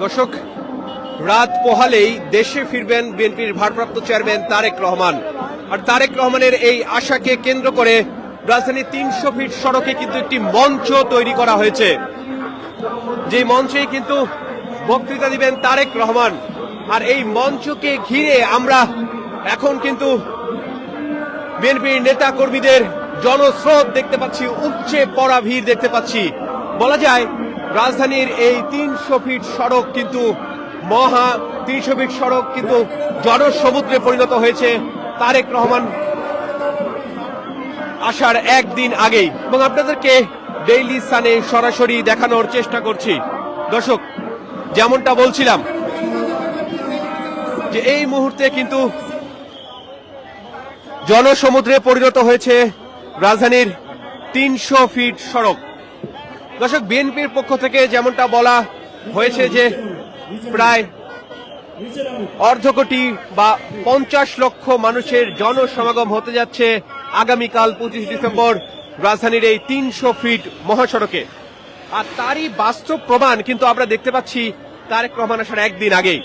দর্শক, রাত পোহালেই দেশে ফিরবেন বিএনপির ভারপ্রাপ্ত চেয়ারম্যান তারেক রহমান। আর তারেক রহমানের এই আশাকে কেন্দ্র করে রাজধানীর ৩০০ ফিট সড়কে কিন্তু একটি মঞ্চ তৈরি করা হয়েছে, যে মঞ্চেই কিন্তু বক্তৃতা দিবেন তারেক রহমান। আর এই মঞ্চকে ঘিরে আমরা এখন কিন্তু বিএনপির নেতা কর্মীদের জনস্রোত দেখতে পাচ্ছি, উপচে পড়া ভিড় দেখতে পাচ্ছি। বলা যায় রাজধানীর এই ৩০০ ফিট সড়ক কিন্তু ৩০০ ফিট সড়ক কিন্তু জনসমুদ্রে পরিণত হয়েছে তারেক রহমান আসার একদিন আগেই, এবং আপনাদেরকে ডেইলি সানে সরাসরি দেখানোর চেষ্টা করছি। দর্শক, যেমনটা বলছিলাম যে এই মুহূর্তে কিন্তু জনসমুদ্রে পরিণত হয়েছে রাজধানীর ৩০০ ফিট সড়ক। দর্শক, বিএনপির পক্ষ থেকে যেমনটা বলা হয়েছে যে প্রায় অর্ধ কোটি বা ৫০ লক্ষ মানুষের জনসমাগম হতে যাচ্ছে আগামীকাল ২৫ ডিসেম্বর রাজধানীর এই ৩০০ ফিট মহাসড়কে। আর তারই বাস্তব প্রমাণ কিন্তু আমরা দেখতে পাচ্ছি তারেক রহমান আসার একদিন আগেই।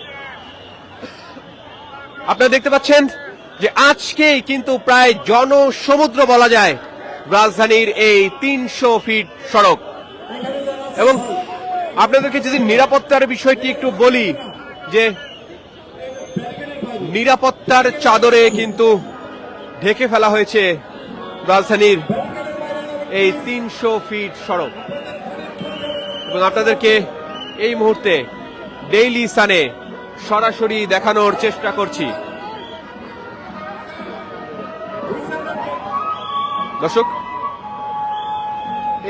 আপনারা দেখতে পাচ্ছেন যে আজকেই কিন্তু প্রায় জনসমুদ্র বলা যায় রাজধানীর এই ৩০০ ফিট সড়ক। এবং আপনাদেরকে যদি নিরাপত্তার বিষয়টি একটু বলি, যে নিরাপত্তার চাদরে কিন্তু ঢেকে ফেলা হয়েছে রাজধানীর এই ৩০০ ফিট সড়ক। এবং আপনাদেরকে এই মুহূর্তে ডেইলি সানে সরাসরি দেখানোর চেষ্টা করছি। দর্শক,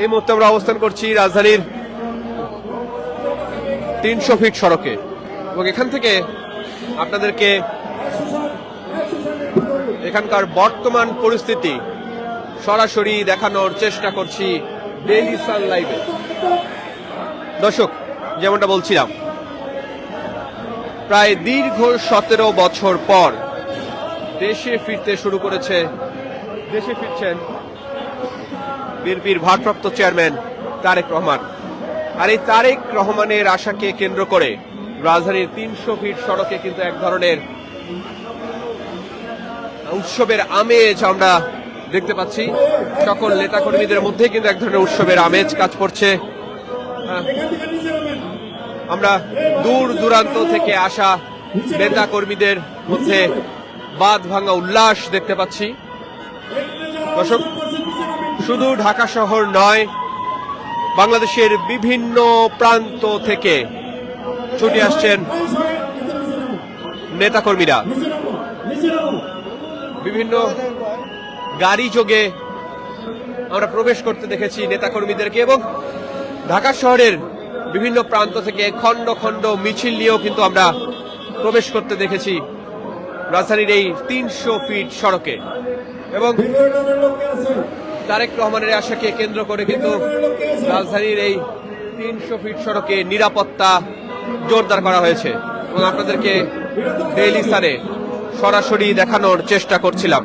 এই মুহূর্তে আমরা অবস্থান করছি রাজধানীর ৩০০ ফিট সড়কে, এবং এখান থেকে আপনাদেরকে এখানকার বর্তমান পরিস্থিতি সরাসরি দেখানোর চেষ্টা করছি ডেইলি সান লাইভে। দর্শক, যেমনটা বলছিলাম, প্রায় দীর্ঘ ১৭ বছর পর দেশে ফিরছেন বিএনপির ভারপ্রাপ্ত চেয়ারম্যান তারেক রহমান। আর এই তারেক রহমানের আশাকে কেন্দ্র করে রাজধানীর ৩০০ ফিট সড়কে কিন্তু এক ধরনের উৎসবের আমেজ আমরা দেখতে পাচ্ছি। সকল নেতাকর্মীদের মধ্যে কিন্তু এক ধরনের উৎসবের আমেজ কাজ করছে। আমরা দূর দূরান্ত থেকে আসা নেতা কর্মীদের মধ্যে বাঁধ ভাঙা উল্লাস দেখতে পাচ্ছি। দর্শক, শুধু ঢাকা শহর নয়, বাংলাদেশের বিভিন্ন প্রান্ত থেকে ছুটে আসছেন নেতাকর্মীরা। বিভিন্ন গাড়ি যোগে আমরা প্রবেশ করতে দেখেছি নেতাকর্মীদেরকে, এবং ঢাকা শহরের বিভিন্ন প্রান্ত থেকে খন্ড খন্ড মিছিল নিয়েও কিন্তু আমরা প্রবেশ করতে দেখেছি রাজধানীর এই ৩০০ ফিট সড়কে। এবং তারেক রহমানের আশাকে কেন্দ্র করে কিন্তু রাজধানীর এই ৩০০ ফিট সড়কে নিরাপত্তা জোরদার করা হয়েছে, এবং আপনাদেরকে ডেইলি সানে সরাসরি দেখানোর চেষ্টা করছিলাম।